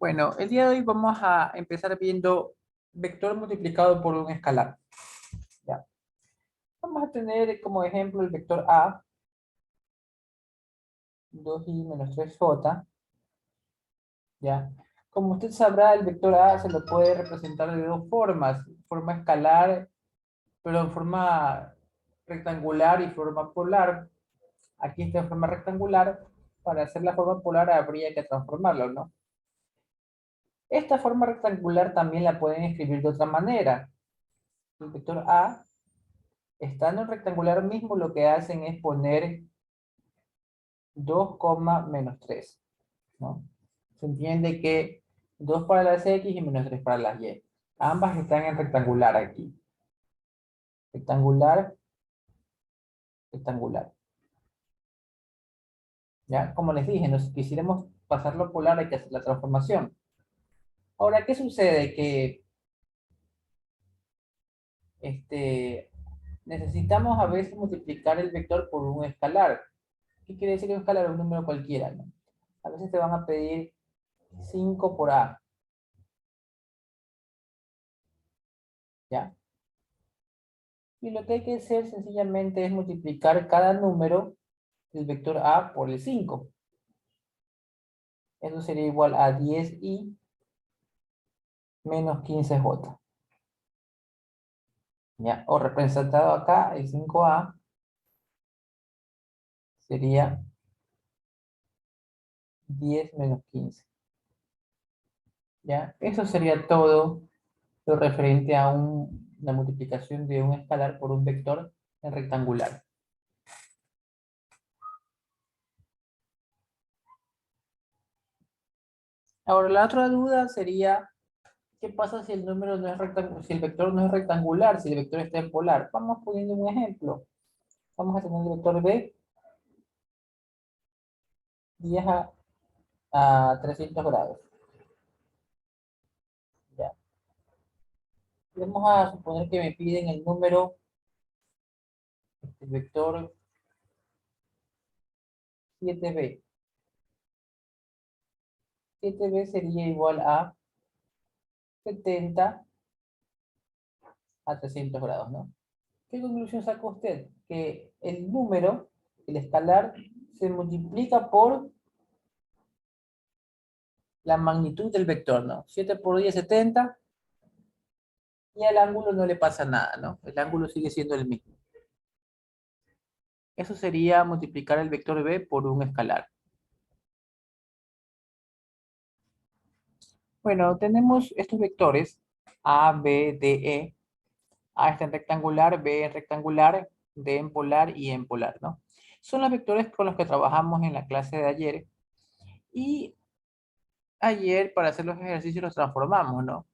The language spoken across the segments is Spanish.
Bueno, el día de hoy vamos a empezar viendo vector multiplicado por un escalar. ¿Ya? Vamos a tener como ejemplo el vector A, 2i menos 3j. ¿Ya? Como usted sabrá, el vector A se lo puede representar de dos formas. Forma escalar, pero en forma rectangular y forma polar. Aquí está en forma rectangular. Para hacer la forma polar habría que transformarlo, ¿no? Esta forma rectangular también la pueden escribir de otra manera. El vector A, estando en rectangular mismo, lo que hacen es poner 2, menos 3, ¿no? Se entiende que 2 para las X y menos 3 para las Y. Ambas están en rectangular aquí. Rectangular, rectangular. ¿Ya? Como les dije, si quisiéramos pasarlo polar hay que hacer la transformación. Ahora, ¿qué sucede? Que necesitamos a veces multiplicar el vector por un escalar. ¿Qué quiere decir un escalar? Un número cualquiera, ¿no? A veces te van a pedir 5 por A, ¿ya? Y lo que hay que hacer sencillamente es multiplicar cada número del vector A por el 5. Eso sería igual a 10i menos 15j. ¿Ya? O representado acá, el 5a sería 10 menos 15. ¿Ya? Eso sería todo lo referente a la multiplicación de un escalar por un vector en rectangular. Ahora, la otra duda sería, ¿qué pasa si el número no es rectangular, si el vector no es rectangular, si el vector está en polar? Vamos poniendo un ejemplo. Vamos a tener el vector B 10 a 300 grados. Ya. Vamos a suponer que me piden el número, el vector 7b. 7b sería igual a 70 a 300 grados, ¿no? ¿Qué conclusión saca usted? Que el número, el escalar, se multiplica por la magnitud del vector, ¿no? 7 por 10 es 70, y al ángulo no le pasa nada, ¿no? El ángulo sigue siendo el mismo. Eso sería multiplicar el vector b por un escalar. Bueno, tenemos estos vectores A, B, D, E. A está en rectangular, B en rectangular, D en polar y E en polar, ¿no? Son los vectores con los que trabajamos en la clase de ayer. Y ayer, para hacer los ejercicios, los transformamos, ¿no?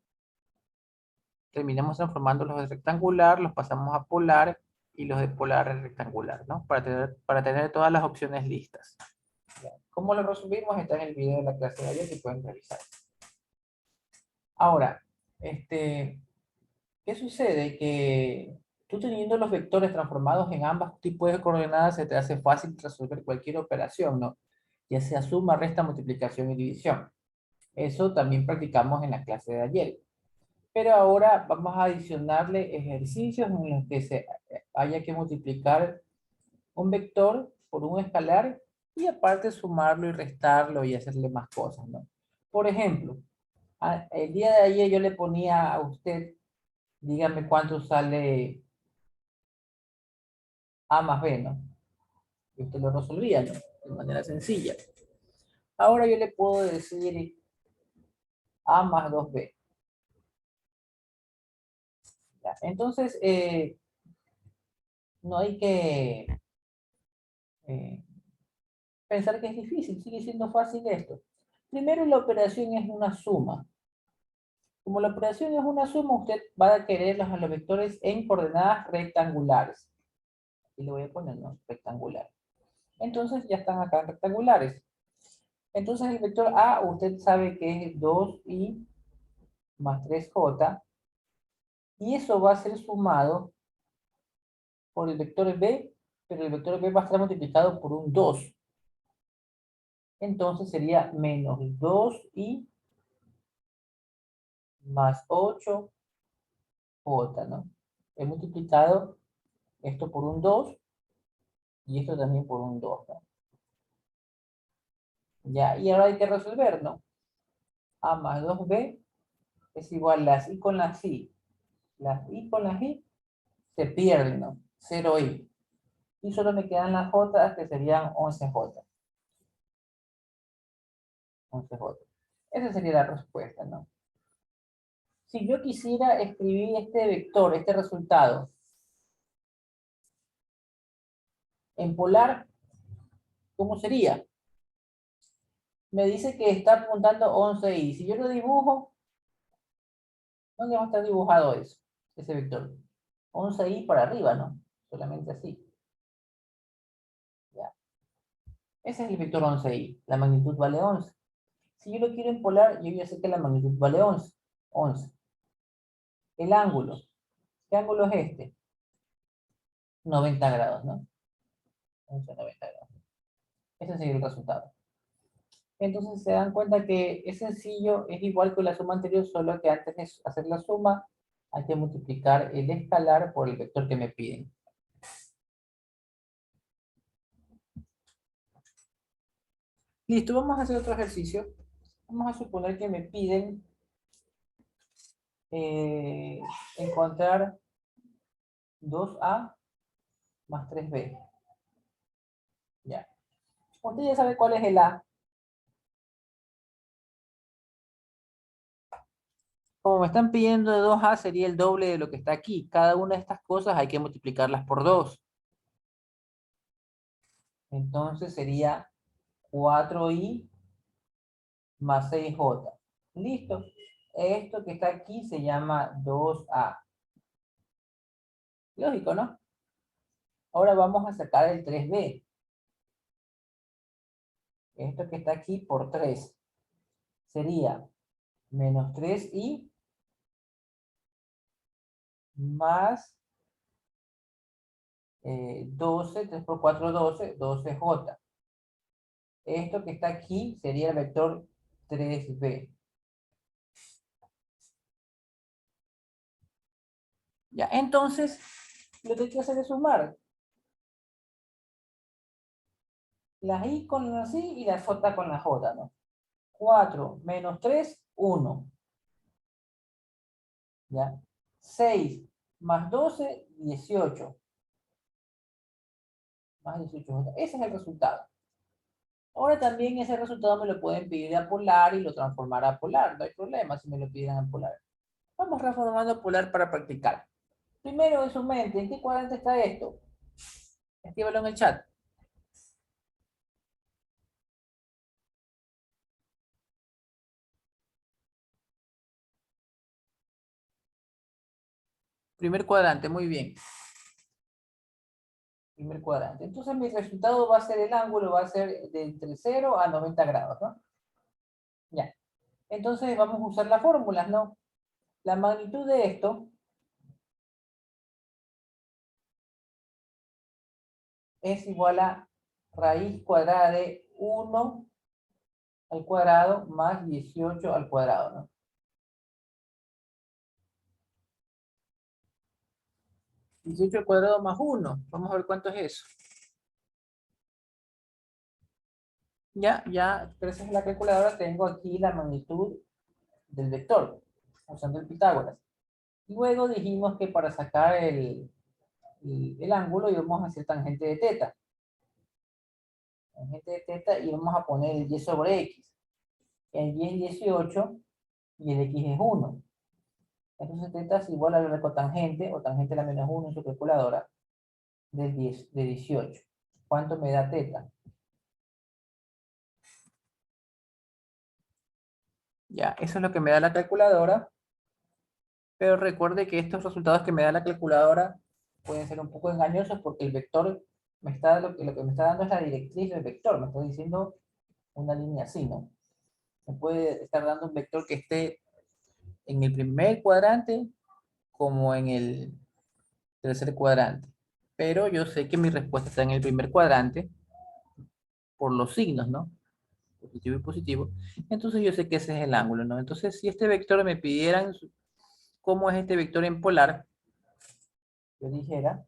Terminamos transformando los de rectangular, los pasamos a polar y los de polar en rectangular, ¿no? Para tener todas las opciones listas. ¿Cómo lo resumimos? Está en el video de la clase de ayer que pueden revisar. Ahora, ¿qué sucede? Que tú teniendo los vectores transformados en ambos tipos de coordenadas se te hace fácil resolver cualquier operación, ¿no? Ya sea suma, resta, multiplicación y división. Eso también practicamos en la clase de ayer. Pero ahora vamos a adicionarle ejercicios en los que se haya que multiplicar un vector por un escalar y aparte sumarlo y restarlo y hacerle más cosas, ¿no? Por ejemplo, el día de ayer yo le ponía a usted, dígame cuánto sale A más B, ¿no? Y usted lo resolvía, ¿no? De manera sencilla. Ahora yo le puedo decir A más 2B. ¿Ya? Entonces, no hay que eh, pensar que es difícil, sigue siendo fácil esto. Primero, la operación es una suma. Como la operación es una suma, usted va a querer los vectores en coordenadas rectangulares. Aquí le voy a poner, ¿no? Rectangular. Entonces ya están acá rectangulares. Entonces el vector A, usted sabe que es 2i más 3j, y eso va a ser sumado por el vector B, pero el vector B va a estar multiplicado por un 2. Entonces sería menos 2i más 8J, ¿no? He multiplicado esto por un 2 y esto también por un 2, ¿no? Ya, y ahora hay que resolver, ¿no? A más 2B es igual las I con las I. Las I con las I se pierden, ¿no? 0I. Y solo me quedan las J, que serían 11J. 11J. Esa sería la respuesta, ¿no? Si yo quisiera escribir este vector, este resultado, en polar, ¿cómo sería? Me dice que está apuntando 11i. Si yo lo dibujo, ¿dónde va a estar dibujado eso? Ese vector. 11i para arriba, ¿no? Solamente así. Ya. Ese es el vector 11i. La magnitud vale 11. Si yo lo quiero en polar, yo ya sé que la magnitud vale 11. 11. El ángulo. ¿Qué ángulo es este? 90 grados, ¿no? 11, 90 grados. Ese sería el resultado. Entonces se dan cuenta que es sencillo, es igual que la suma anterior, solo que antes de hacer la suma hay que multiplicar el escalar por el vector que me piden. Listo, vamos a hacer otro ejercicio. Vamos a suponer que me piden eh, encontrar 2A más 3B. Ya. Usted ya sabe cuál es el A. Como me están pidiendo de 2A, sería el doble de lo que está aquí. Cada una de estas cosas hay que multiplicarlas por 2. Entonces sería 4i más 6j. Listo. Esto que está aquí se llama 2a. Lógico, ¿no? Ahora vamos a sacar el 3b. Esto que está aquí por 3. Sería menos 3i más 12, 3 por 4, 12, 12j. Esto que está aquí sería el vector 3b. Ya, entonces, lo que hay que hacer es sumar las i con las i y las j con la j, ¿no? 4 menos 3, 1. ¿Ya? 6 más 12, 18. Más 18. Ese es el resultado. Ahora también ese resultado me lo pueden pedir a polar y lo transformará a polar. No hay problema si me lo piden a polar. Vamos transformando a polar para practicar. Primero en su mente, ¿en qué cuadrante está esto? Escríbelo en el chat. Primer cuadrante, muy bien. Primer cuadrante. Entonces mi resultado va a ser el ángulo, va a ser de entre 0 a 90 grados, ¿no? Ya. Entonces vamos a usar las fórmulas, ¿no? La magnitud de esto es igual a raíz cuadrada de 1 al cuadrado más 18 al cuadrado, ¿no? 18 al cuadrado más 1. Vamos a ver cuánto es eso. Ya, gracias a la calculadora tengo aquí la magnitud del vector, usando el Pitágoras. Luego dijimos que para sacar el ángulo íbamos a hacer tangente de teta. Tangente de teta y vamos a poner el y sobre x. El y es 18 y el x es 1. Entonces teta es igual a la cotangente o tangente a la menos 1 en su calculadora de 18. ¿Cuánto me da teta? Ya, eso es lo que me da la calculadora. Pero recuerde que estos resultados que me da la calculadora pueden ser un poco engañosos porque el vector lo que me está dando es la directriz del vector. Me está diciendo una línea así, ¿no? Me puede estar dando un vector que esté en el primer cuadrante como en el tercer cuadrante. Pero yo sé que mi respuesta está en el primer cuadrante por los signos, ¿no? positivo y positivo, entonces yo sé que ese es el ángulo, ¿no? Entonces, si este vector me pidieran cómo es este vector en polar, yo dijera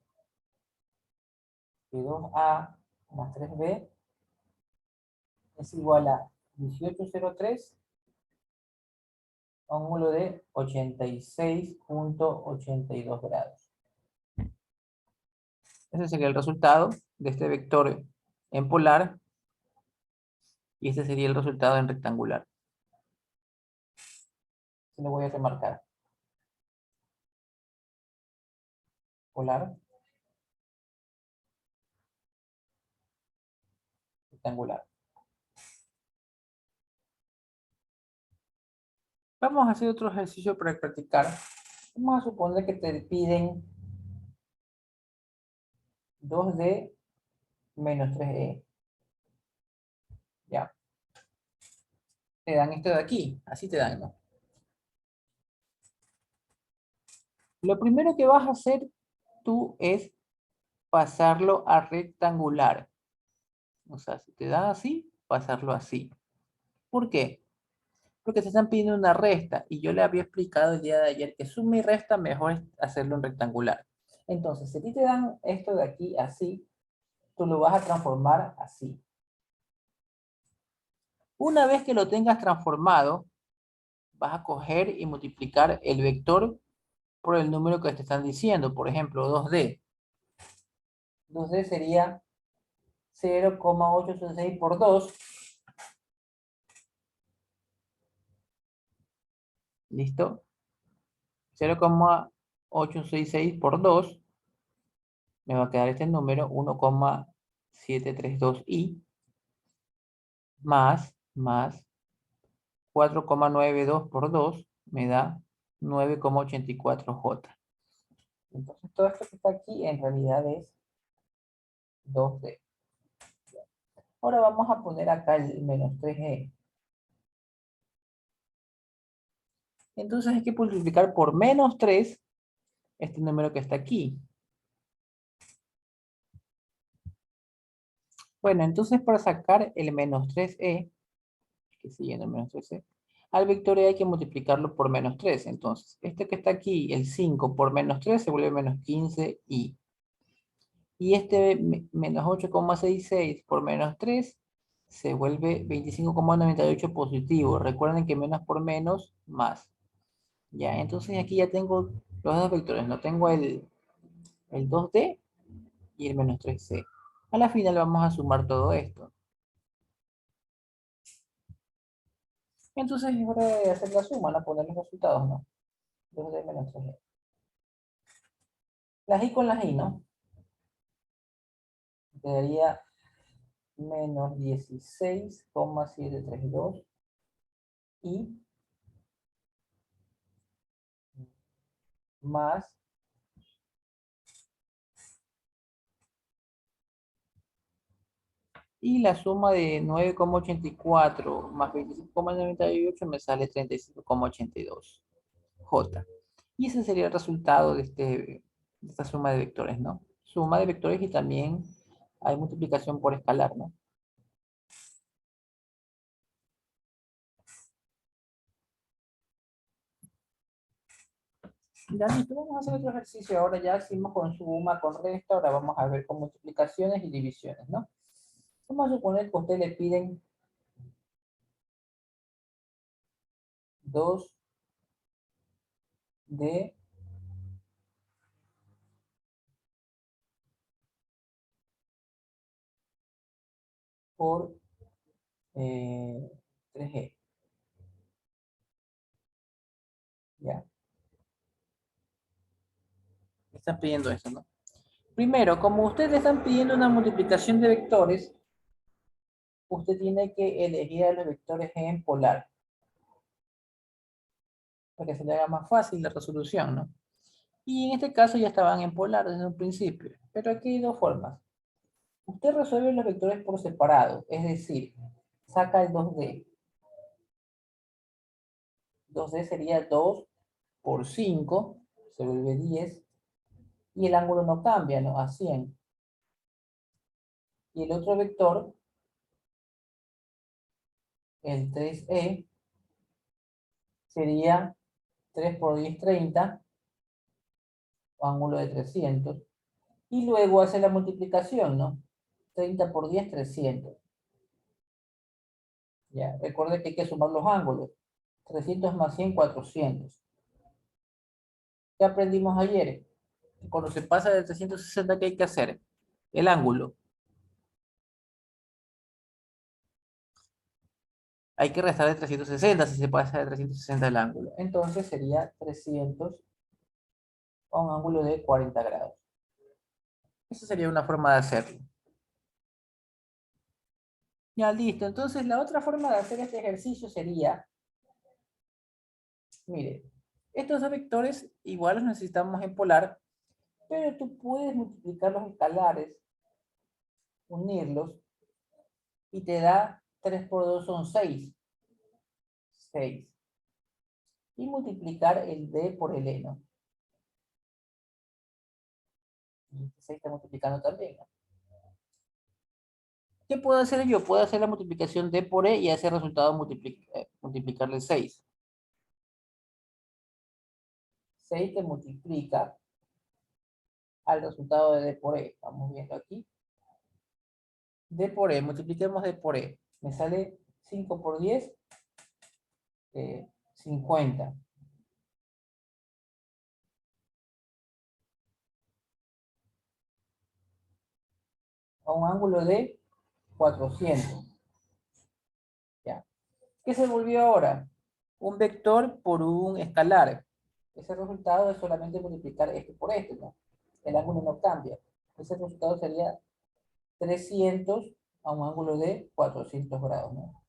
que 2A más 3B es igual a 18,03, ángulo de 86,82 grados. Ese sería el resultado de este vector en polar y este sería el resultado en rectangular. Se lo voy a remarcar. Polar, rectangular. Vamos a hacer otro ejercicio para practicar. Vamos a suponer que te piden 2D menos 3E. Ya. Te dan esto de aquí. Así te dan, ¿no? Lo primero que vas a hacer tú es pasarlo a rectangular. O sea, si te dan así, pasarlo así. ¿Por qué? Porque te están pidiendo una resta y yo le había explicado el día de ayer que suma y resta mejor es hacerlo en rectangular. Entonces, si a ti te dan esto de aquí así, tú lo vas a transformar así. Una vez que lo tengas transformado, vas a coger y multiplicar el vector por el número que te están diciendo. Por ejemplo, 2D. 2D sería 0,866 por 2. ¿Listo? 0,866 por 2. Me va a quedar este número 1,732i más 4,92 por 2 me da 9,84j. Entonces todo esto que está aquí en realidad es 2D. Ahora vamos a poner acá el menos 3e. Entonces hay que multiplicar por menos 3 este número que está aquí. Bueno, entonces para sacar el menos 3e, que sigue en el menos 3e, al vector e hay que multiplicarlo por menos 3. Entonces, este que está aquí, el 5 por menos 3 se vuelve menos 15i. Y este menos 8,66 por menos 3 se vuelve 25,98 positivo. Recuerden que menos por menos, más. Ya, entonces aquí ya tengo los dos vectores. No tengo el 2D y el menos 3C. A la final vamos a sumar todo esto. Entonces es hora de hacer la suma, ¿no? Poner los resultados, ¿no? 2D menos 3D. Las I con las I, ¿no? Quedaría menos 16,732 y más y la suma de 9,84 más 25,98 me sale 35,82 J. Y ese sería el resultado de esta suma de vectores, ¿no? Suma de vectores y también hay multiplicación por escalar, ¿no? Ya listo, vamos a hacer otro ejercicio. Ahora ya hicimos con suma, con resta, ahora vamos a ver con multiplicaciones y divisiones, ¿no? Vamos a suponer que a usted le piden 2D por 3G. ¿Ya? Me están pidiendo esto, ¿no? Primero, como ustedes le están pidiendo una multiplicación de vectores, usted tiene que elegir a los vectores en polar, para que se le haga más fácil la resolución, ¿no? Y en este caso ya estaban en polar desde un principio, pero aquí hay dos formas. Usted resuelve los vectores por separado, es decir, saca el 2D. 2D sería 2 por 5, se vuelve 10, y el ángulo no cambia, ¿no? A 100. Y el otro vector el 3E sería 3 por 10, 30, ángulo de 300. Y luego hace la multiplicación, ¿no? 30 por 10, 300. Ya, recuerde que hay que sumar los ángulos. 300 más 100, 400. ¿Qué aprendimos ayer? Cuando se pasa de 360, ¿qué hay que hacer? El ángulo. Hay que restar de 360 si se pasa de 360 el ángulo. Entonces sería 300 a un ángulo de 40 grados. Esa sería una forma de hacerlo. Ya, listo. Entonces la otra forma de hacer este ejercicio sería, mire, estos dos vectores igual los necesitamos en polar, pero tú puedes multiplicar los escalares, unirlos, y te da 3 por 2 son 6. 6. Y multiplicar el D por el E, ¿no? Y este 6 está multiplicando también, ¿no? ¿Qué puedo hacer yo? Puedo hacer la multiplicación D por E y a ese resultado multiplicarle 6. 6 que multiplica al resultado de D por E. Estamos viendo aquí. D por E, multipliquemos D por E. Me sale 5 por 10, 50. A un ángulo de 400. ¿Ya? ¿Qué se volvió ahora? Un vector por un escalar. Ese resultado es solamente multiplicar este por este, ¿no? El ángulo no cambia. Ese resultado sería 300 a un ángulo de 400 grados, ¿no?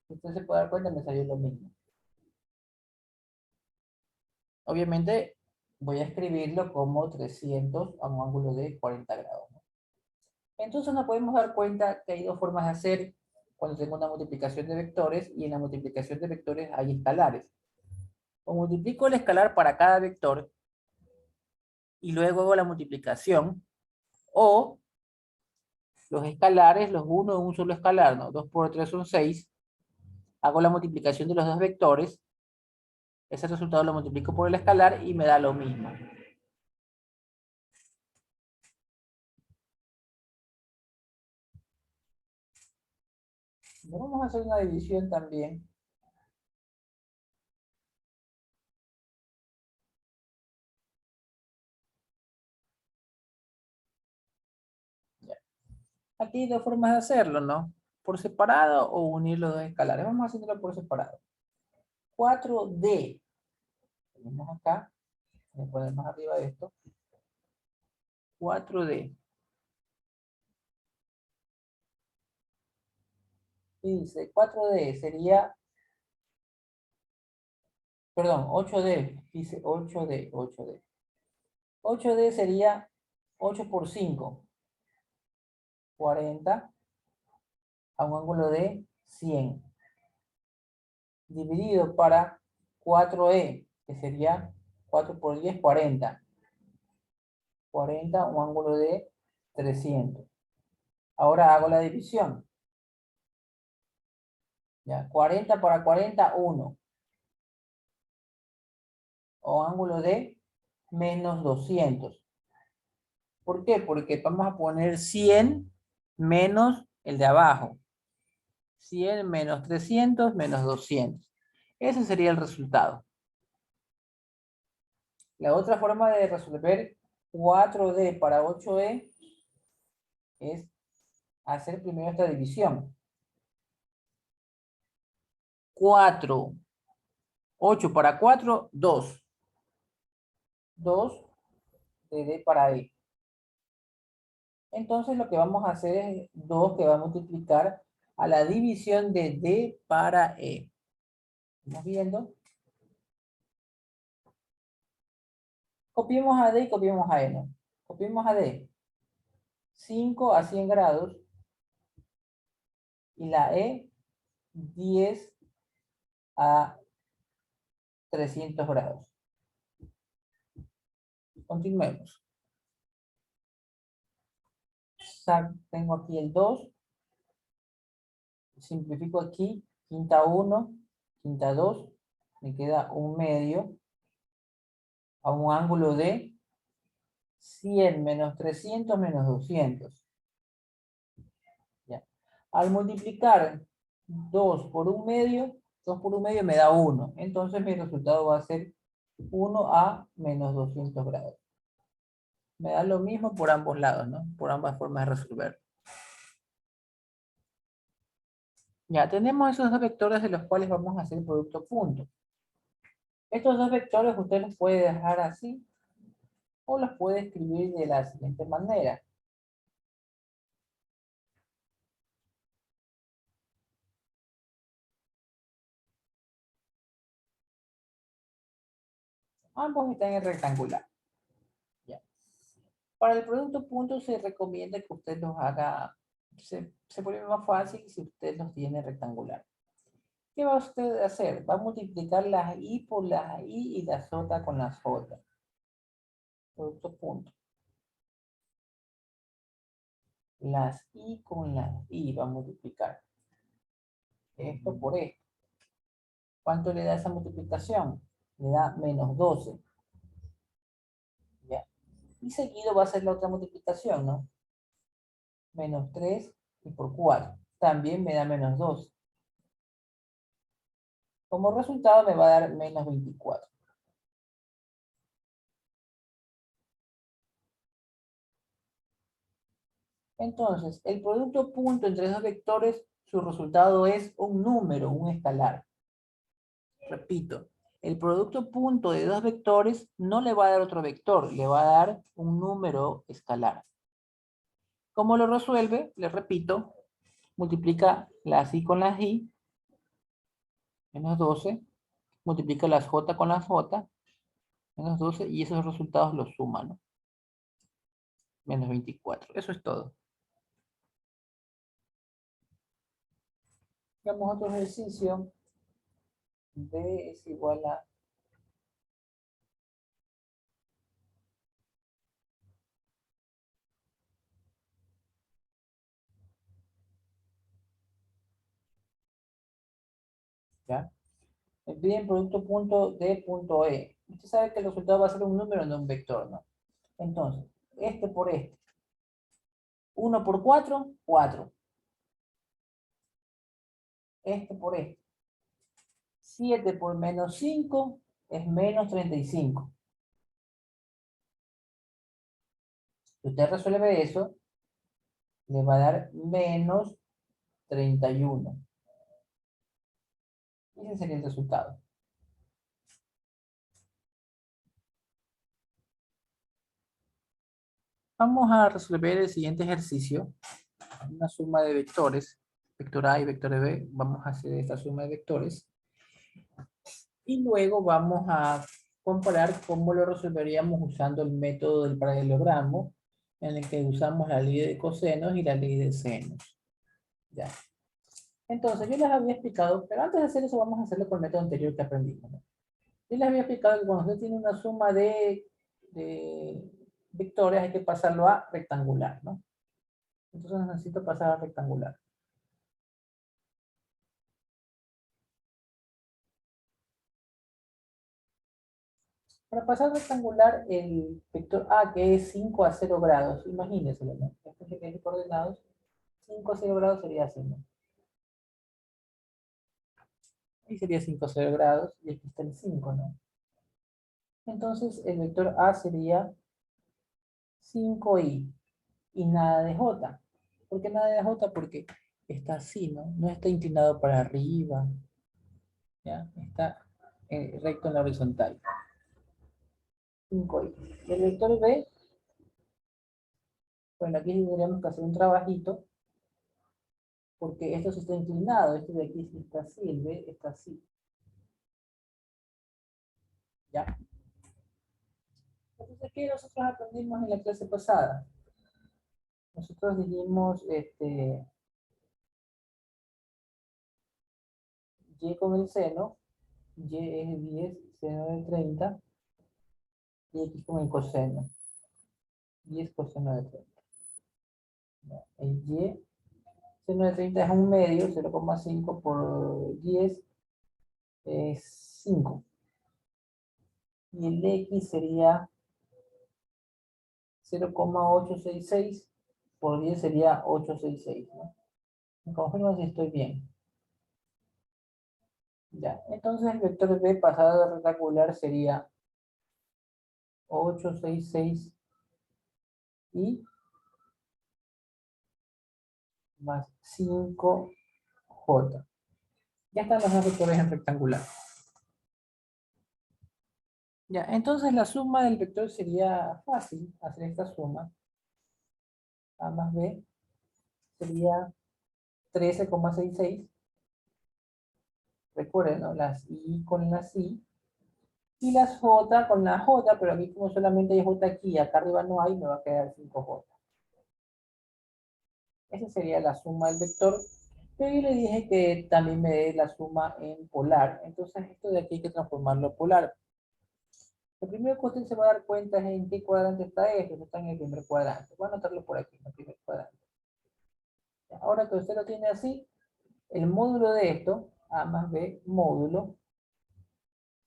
Usted se puede dar cuenta, me salió lo mismo. Obviamente voy a escribirlo como 300 a un ángulo de 40 grados, ¿no? Entonces nos podemos dar cuenta que hay dos formas de hacer cuando tengo una multiplicación de vectores, y en la multiplicación de vectores hay escalares. O multiplico el escalar para cada vector y luego hago la multiplicación, o los escalares los uno en un solo escalar, ¿no? 2 por 3 son 6. Hago la multiplicación de los dos vectores, ese resultado lo multiplico por el escalar y me da lo mismo. Vamos a hacer una división también. Ya. Aquí hay dos formas de hacerlo, ¿no? Por separado o unir los dos escalares. Vamos a hacerlo por separado. 4D. Tenemos acá. Voy a poner más arriba de esto. 4D. Y dice 4D sería, perdón, 8D. Dice 8D, 8D. 8D sería 8 por 5. 40 a un ángulo de 100. Dividido para 4E, que sería 4 por 10, 40. 40, un ángulo de 300. Ahora hago la división. ¿Ya? 40 para 40, 1. O ángulo de menos 200. ¿Por qué? Porque vamos a poner 100 menos el de abajo. 100 menos 300 menos 200. Ese sería el resultado. La otra forma de resolver 4D para 8E es hacer primero esta división. 4, 8 para 4, 2. 2 de D para E. Entonces lo que vamos a hacer es 2 que va a multiplicar a la división de D para E. ¿Estamos viendo? Copiemos a D y copiemos a E, ¿no? Copiemos a D. 5 a 100 grados. Y la E, 10 a 300 grados. Continuemos. Tengo aquí el 2. Simplifico aquí. quinta 1, quinta 2, me queda un medio a un ángulo de 100 menos 300 menos 200. ¿Ya? Al multiplicar 2 por un medio, 2 por un medio me da 1. Entonces mi resultado va a ser 1 a menos 200 grados. Me da lo mismo por ambos lados, ¿no? Por ambas formas de resolver. Ya tenemos esos dos vectores de los cuales vamos a hacer el producto punto. Estos dos vectores usted los puede dejar así o los puede escribir de la siguiente manera. Ambos están en rectangular. Ya. Para el producto punto se recomienda que usted los haga, se vuelve más fácil si usted los tiene rectangular. ¿Qué va usted a hacer? Va a multiplicar las i por las i y las j con las j. Producto punto. Las i con las i va a multiplicar. Esto por esto. ¿Cuánto le da esa multiplicación? Le da menos 12. ¿Ya? Y seguido va a ser la otra multiplicación, ¿no? Menos 3 y por 4. También me da menos 12. Como resultado me va a dar menos 24. Entonces, el producto punto entre esos vectores, su resultado es un número, un escalar. Repito, el producto punto de dos vectores no le va a dar otro vector, le va a dar un número escalar. ¿Cómo lo resuelve? Le repito, multiplica las i con las i, menos 12, multiplica las j con las j, menos 12, y esos resultados los suman, ¿no? Menos 24. Eso es todo. Hagamos otro ejercicio. D es igual a ¿ya? Me piden producto punto D punto E. Usted sabe que el resultado va a ser un número, no un vector, ¿no? Entonces, este por este. 1 por 4, 4. Este por este. 7 por menos 5 es menos 35. Si usted resuelve eso, le va a dar menos 31. Y ese sería el resultado. Vamos a resolver el siguiente ejercicio. Una suma de vectores. Vector A y vector B. Vamos a hacer esta suma de vectores. Y luego vamos a comparar cómo lo resolveríamos usando el método del paralelogramo, en el que usamos la ley de cosenos y la ley de senos. Ya. Entonces, yo les había explicado, pero antes de hacer eso vamos a hacerlo con el método anterior que aprendimos, ¿no? Yo les había explicado que cuando usted tiene una suma de vectores hay que pasarlo a rectangular, ¿no? Entonces necesito pasar a rectangular. Para pasar a rectangular, el vector A, que es 5 a 0 grados, imagínense, ¿no? Este que tiene coordenados, 5 a 0 grados sería así, ¿no? Ahí sería 5 a 0 grados, y aquí está el 5, ¿no? Entonces, el vector A sería 5i, y nada de j. ¿Por qué nada de j? Porque está así, ¿no? No está inclinado para arriba, ¿ya? Está recto en la horizontal. 5i. El vector B, bueno, aquí tendríamos que hacer un trabajito, porque esto sí está inclinado, este de aquí sí está así, el B está así. ¿Ya? Entonces, ¿qué nosotros aprendimos en la clase pasada? Nosotros dijimos, y con el seno, y es 10, seno de 30, y x con el coseno, 10 coseno de 30. ¿Ya? El y Seno de 30 es un medio, 0,5 por 10 es 5. Y el X sería 0,866 por 10 sería 866, ¿no? Me confirmo si estoy bien. Ya, entonces el vector B pasado de rectangular sería 866 y más 5J. Ya están los dos vectores en rectangular. Ya, entonces la suma del vector sería fácil, hacer esta suma. A más B sería 13,66. Recuerden, ¿no? Las I con las I. Y las J con la J, pero aquí como solamente hay J aquí, acá arriba no hay, me va a quedar 5J. Esa sería la suma del vector. Pero yo le dije que también me dé la suma en polar. Entonces esto de aquí hay que transformarlo a polar. Lo primero que usted se va a dar cuenta es en qué cuadrante está esto. Está en el primer cuadrante. Voy a anotarlo por aquí, en el primer cuadrante. Ahora que usted lo tiene así, el módulo de esto, A más B, módulo,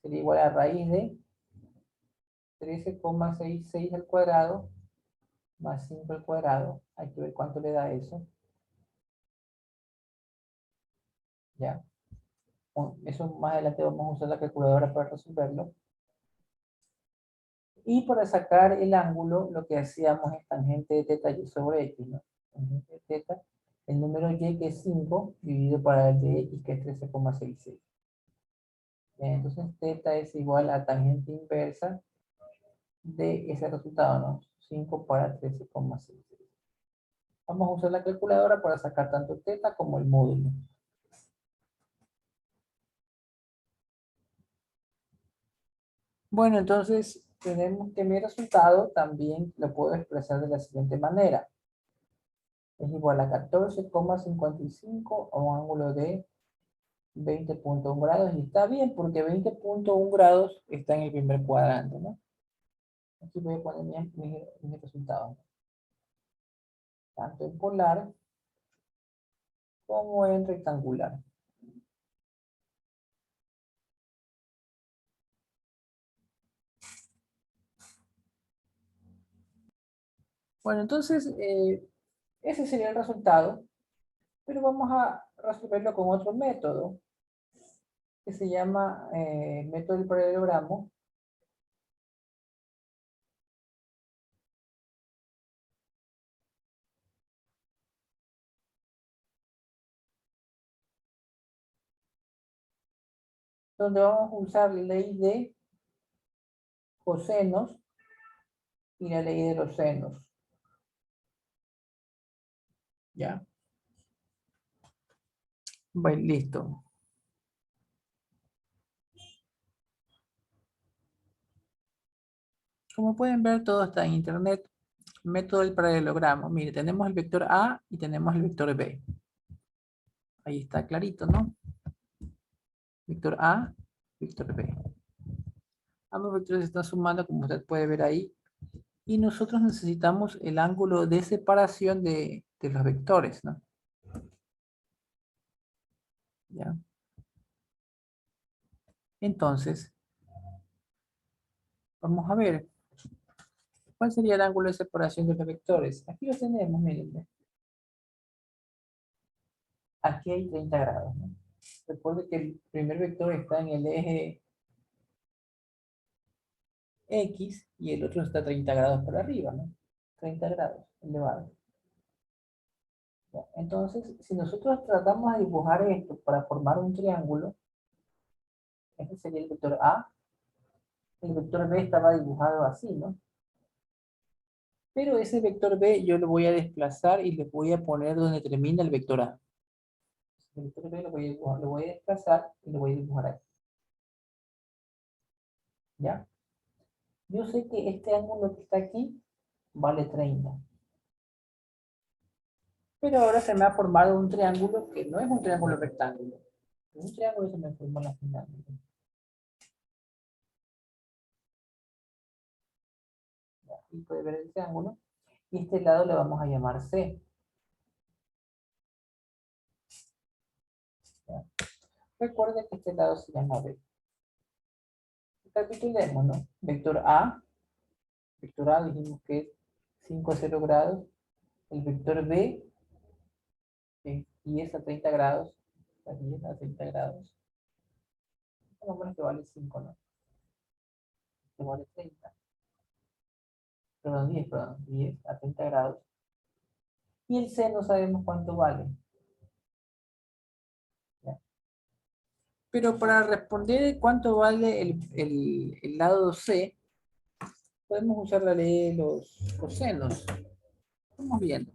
sería igual a raíz de 13,66 al cuadrado más 5 al cuadrado. Hay que ver cuánto le da eso. Ya. Bueno, eso más adelante vamos a usar la calculadora para resolverlo. Y para sacar el ángulo, lo que hacíamos es tangente de teta y sobre x, ¿no? Tangente de teta, el número y que es 5, dividido para el de x que es 13,66. Entonces teta es igual a tangente inversa de ese resultado, ¿no? 5 para 13,66. Vamos a usar la calculadora para sacar tanto teta como el módulo. Bueno, entonces tenemos que mi resultado también lo puedo expresar de la siguiente manera. Es igual a 14,55 a un ángulo de 20,1 grados. Y está bien porque 20,1 grados está en el primer cuadrante, ¿no? Aquí voy a poner mis resultados, ¿no? Tanto en polar como en rectangular. Bueno, entonces ese sería el resultado, pero vamos a resolverlo con otro método que se llama método del paralelogramo, donde vamos a usar la ley de cosenos y la ley de los senos. ¿Ya? Bueno, listo. Como pueden ver, todo está en internet. Método del paralelogramo. Mire, tenemos el vector A y tenemos el vector B. Ahí está clarito, ¿no? Vector A, vector B. Ambos vectores se están sumando, como usted puede ver ahí. Y nosotros necesitamos el ángulo de separación de los vectores, ¿no? ¿Ya? Entonces, vamos a ver. ¿Cuál sería el ángulo de separación de los vectores? Aquí lo tenemos, miren. Aquí hay 30 grados, ¿no? Recuerde que el primer vector está en el eje X y el otro está 30 grados por arriba, ¿no? 30 grados elevado. Entonces, si nosotros tratamos de dibujar esto para formar un triángulo, este sería el vector A, el vector B estaba dibujado así, ¿no? Pero ese vector B yo lo voy a desplazar y le voy a poner donde termina el vector A. El vector B lo voy a desplazar y lo voy a dibujar aquí. ¿Ya? Yo sé que este ángulo que está aquí vale 30. Pero ahora se me ha formado un triángulo que no es un triángulo rectángulo. Es un triángulo se me formó la final. Aquí puede ver el triángulo. Y este lado le vamos a llamar C. Recuerda que este lado se llama B. Recapitulemos, ¿no? Vector A dijimos que es 5 a 0 grados. El vector B es 10 a 30 grados. A 10 a 30 grados. Pongamos que vale 5, ¿no? Que vale 30. Perdón, 10 a 30 grados. Y el C no sabemos cuánto vale. ¿Ya? Pero para responder cuánto vale el lado C, podemos usar la ley de los cosenos. Estamos viendo.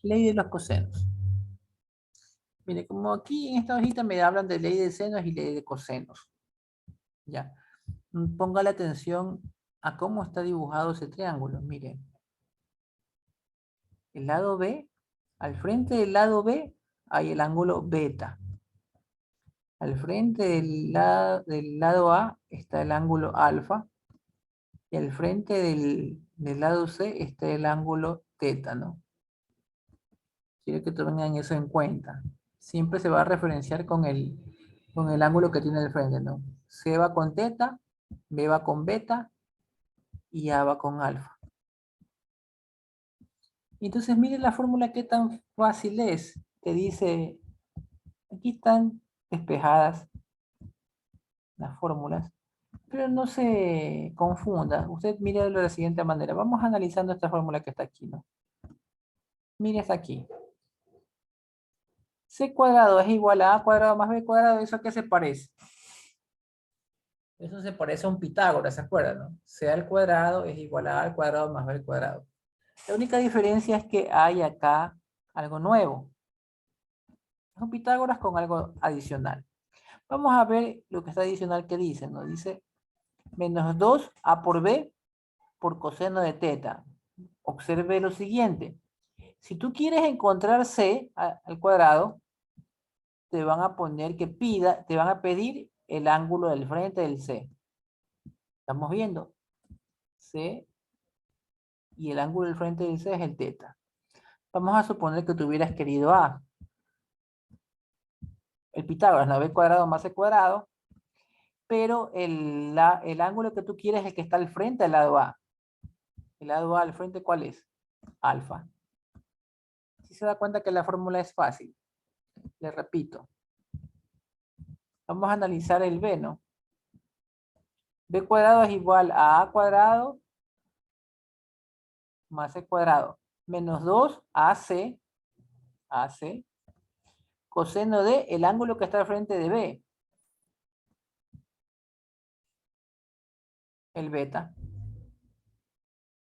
Ley de los cosenos. Mire, como aquí en esta hojita me hablan de ley de senos y ley de cosenos. Ya. Ponga la atención a cómo está dibujado ese triángulo. Miren. El lado B, al frente del lado B hay el ángulo beta. Al frente del lado A está el ángulo alfa. Y al frente del lado C está el ángulo teta, ¿no? Quiero que tengan eso en cuenta. Siempre se va a referenciar con el ángulo que tiene al frente, ¿no? C va con teta, B va con beta y A va con alfa. Entonces miren la fórmula qué tan fácil es. Que dice, aquí están despejadas las fórmulas, pero no se confunda. Usted mire de la siguiente manera. Vamos analizando esta fórmula que está aquí, ¿no? Mire, está aquí. C cuadrado es igual a A cuadrado más B cuadrado. ¿Eso a qué se parece? Eso se parece a un Pitágoras, ¿se acuerdan? ¿No? C al cuadrado es igual a A al cuadrado más B al cuadrado. La única diferencia es que hay acá algo nuevo. Es un Pitágoras con algo adicional. Vamos a ver lo que está adicional que dice, ¿no? Dice menos 2A por B por coseno de teta. Observe lo siguiente. Si tú quieres encontrar C al cuadrado, te van a poner que te van a pedir el ángulo del frente del C. Estamos viendo. C y el ángulo del frente del C es el teta. Vamos a suponer que tú hubieras querido A. El Pitágoras, no B cuadrado más C cuadrado, pero el ángulo que tú quieres es el que está al frente del lado A. El lado A al frente, ¿cuál es? Alfa. Si se da cuenta que la fórmula es fácil. Le repito. Vamos a analizar el B, ¿no? B cuadrado es igual a A cuadrado más C cuadrado menos 2 AC coseno de el ángulo que está al frente de B, el beta.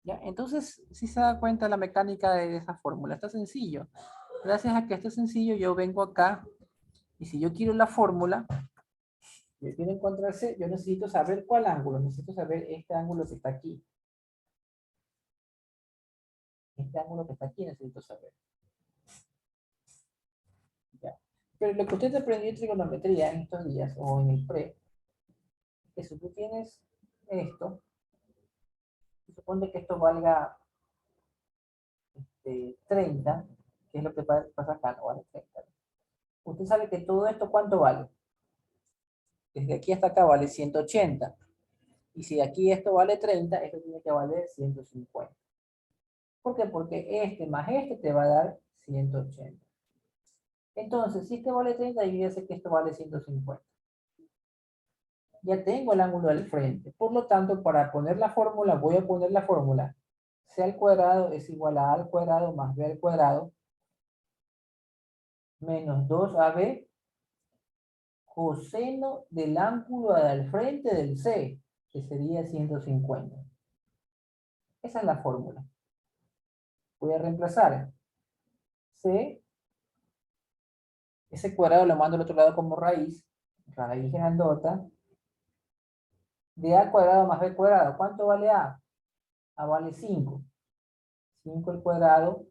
¿Ya? Entonces, si se da cuenta la mecánica de esa fórmula, está sencillo. Gracias a que esto es sencillo, yo vengo acá y si yo quiero la fórmula, yo quiero encontrarse, yo necesito saber cuál ángulo, necesito saber este ángulo que está aquí. Este ángulo que está aquí necesito saber. ¿Ya? Pero lo que usted aprendió en trigonometría en estos días o en el pre, es que si tú tienes esto, se supone que esto valga 30, que es lo que pasa acá, no vale 30. Usted sabe que todo esto, ¿cuánto vale? Desde aquí hasta acá vale 180. Y si aquí esto vale 30, esto tiene que valer 150. ¿Por qué? Porque este más este te va a dar 180. Entonces, si este vale 30, yo ya sé que esto vale 150. Ya tengo el ángulo del frente. Por lo tanto, para poner la fórmula, voy a poner la fórmula. C al cuadrado es igual a A al cuadrado más B al cuadrado menos 2AB coseno del ángulo al frente del C, que sería 150. Esa es la fórmula. Voy a reemplazar C, ese cuadrado lo mando al otro lado como raíz grandota, de A cuadrado más B cuadrado. ¿Cuánto vale A? A vale 5. 5 al cuadrado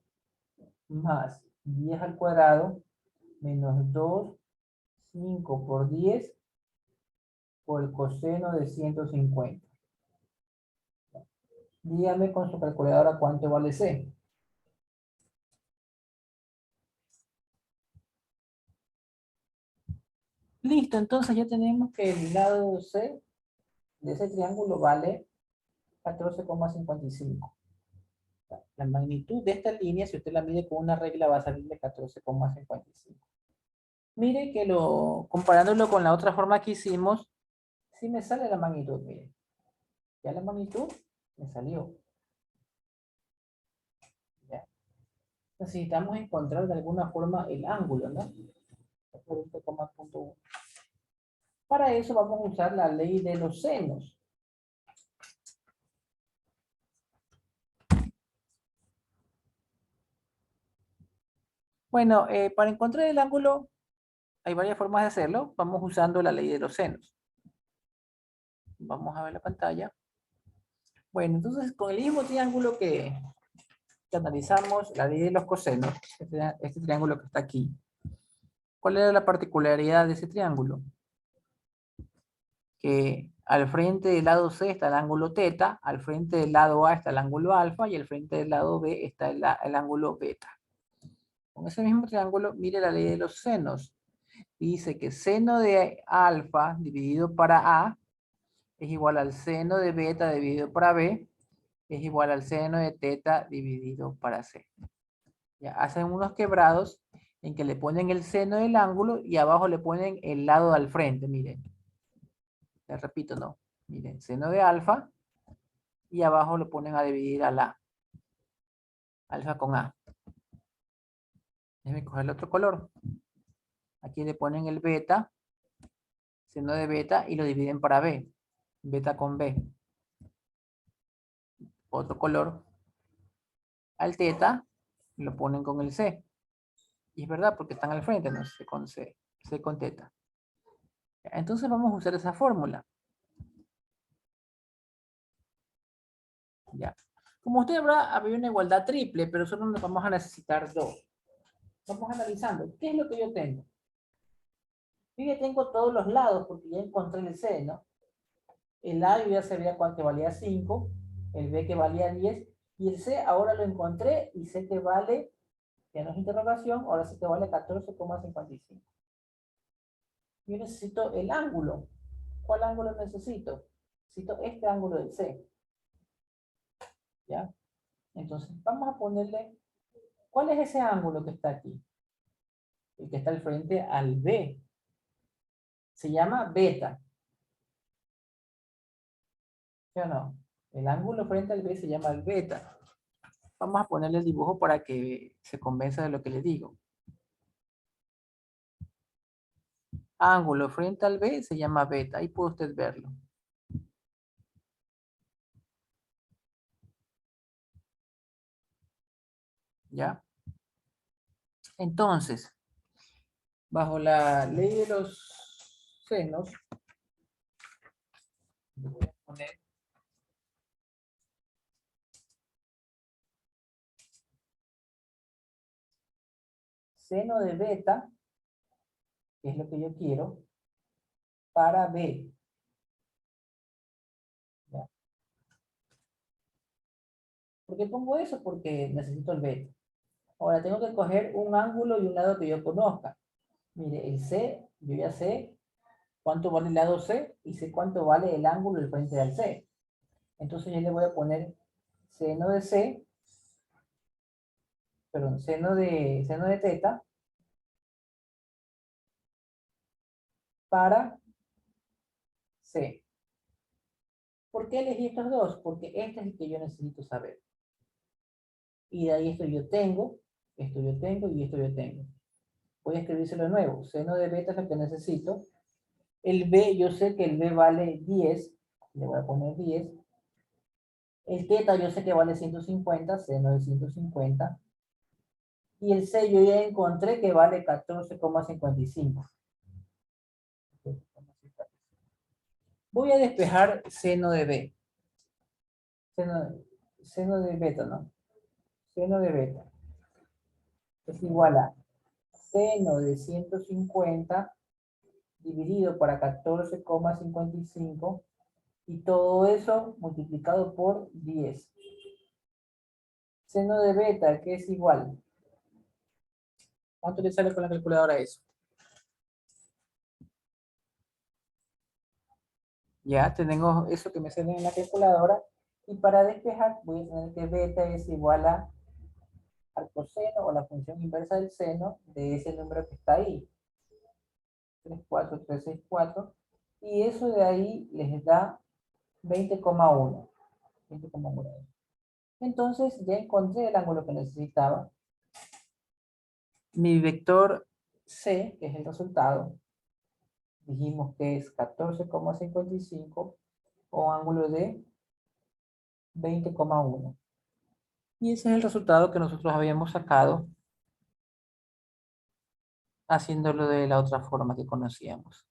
más 10 al cuadrado menos 2, 5 por 10 por el coseno de 150. Dígame con su calculadora cuánto vale C. Listo, entonces ya tenemos que el lado C de ese triángulo vale 14,55. La magnitud de esta línea, si usted la mide con una regla, va a salir de 14,55. Mire que comparándolo con la otra forma que hicimos, sí me sale la magnitud, mire. Ya la magnitud me salió. ¿Ya? Necesitamos encontrar de alguna forma el ángulo, ¿no? Para eso vamos a usar la ley de los senos. Bueno, para encontrar el ángulo hay varias formas de hacerlo. Vamos usando la ley de los senos. Vamos a ver la pantalla. Bueno, entonces con el mismo triángulo que analizamos, la ley de los cosenos, este triángulo que está aquí. ¿Cuál era la particularidad de ese triángulo? Que al frente del lado C está el ángulo teta, al frente del lado A está el ángulo alfa y al frente del lado B está el ángulo beta. Con ese mismo triángulo, mire la ley de los senos. Dice que seno de alfa dividido para A es igual al seno de beta dividido para B, es igual al seno de teta dividido para C. Ya hacen unos quebrados en que le ponen el seno del ángulo y abajo le ponen el lado al frente, miren. Les repito, no. Miren, seno de alfa y abajo le ponen a dividir a la alfa con A. Déjenme coger el otro color. Aquí le ponen el beta, seno de beta y lo dividen para B. Beta con B. Otro color. Al teta lo ponen con el C. Y es verdad porque están al frente, no C con C, C con teta. Entonces vamos a usar esa fórmula. Ya. Como usted habrá, había una igualdad triple, pero solo nos vamos a necesitar dos. Vamos analizando. ¿Qué es lo que yo tengo? Yo ya tengo todos los lados porque ya encontré el C, ¿no? El A yo ya sabía cuánto valía 5, el B que valía 10, y el C ahora lo encontré y sé que vale, ya no es interrogación, ahora sé que vale 14,55. Yo necesito el ángulo. ¿Cuál ángulo necesito? Necesito este ángulo del C. ¿Ya? Entonces, vamos a ponerle, ¿cuál es ese ángulo que está aquí? El que está al frente al B. Se llama beta. ¿Sí o no? El ángulo frente al B se llama el beta. Vamos a ponerle el dibujo para que se convenza de lo que le digo. Ángulo frente al B se llama beta. Ahí puede usted verlo. ¿Ya? Entonces, bajo la ley de los senos, voy a poner seno de beta, que es lo que yo quiero, para B. ¿Ya? ¿Por qué pongo eso? Porque necesito el beta. Ahora tengo que coger un ángulo y un lado que yo conozca. Mire, el C, yo ya sé cuánto vale el lado C y sé cuánto vale el ángulo del frente del C. Entonces yo le voy a poner seno de C, perdón, seno de teta para C. ¿Por qué elegí estos dos? Porque este es el que yo necesito saber. Y de ahí esto yo tengo y esto yo tengo. Voy a escribírselo de nuevo. Seno de beta es lo que necesito. El B, yo sé que el B vale 10. Le voy a poner 10. El teta yo sé que vale 150, seno de 150. Y el C yo ya encontré que vale 14,55. Voy a despejar seno de B. Seno de beta, ¿no? Seno de beta es igual a seno de 150 dividido para 14,55 y todo eso multiplicado por 10. Seno de beta, que es igual. ¿Cuánto le sale con la calculadora eso? Ya tenemos eso que me sale en la calculadora. Y para despejar voy a tener que beta es igual al coseno o la función inversa del seno de ese número que está ahí. 34364. Y eso de ahí les da 20,1. 20,1. Entonces ya encontré el ángulo que necesitaba. Mi vector C, que es el resultado, dijimos que es 14,55 o ángulo de 20,1. Y ese es el resultado que nosotros habíamos sacado haciéndolo de la otra forma que conocíamos.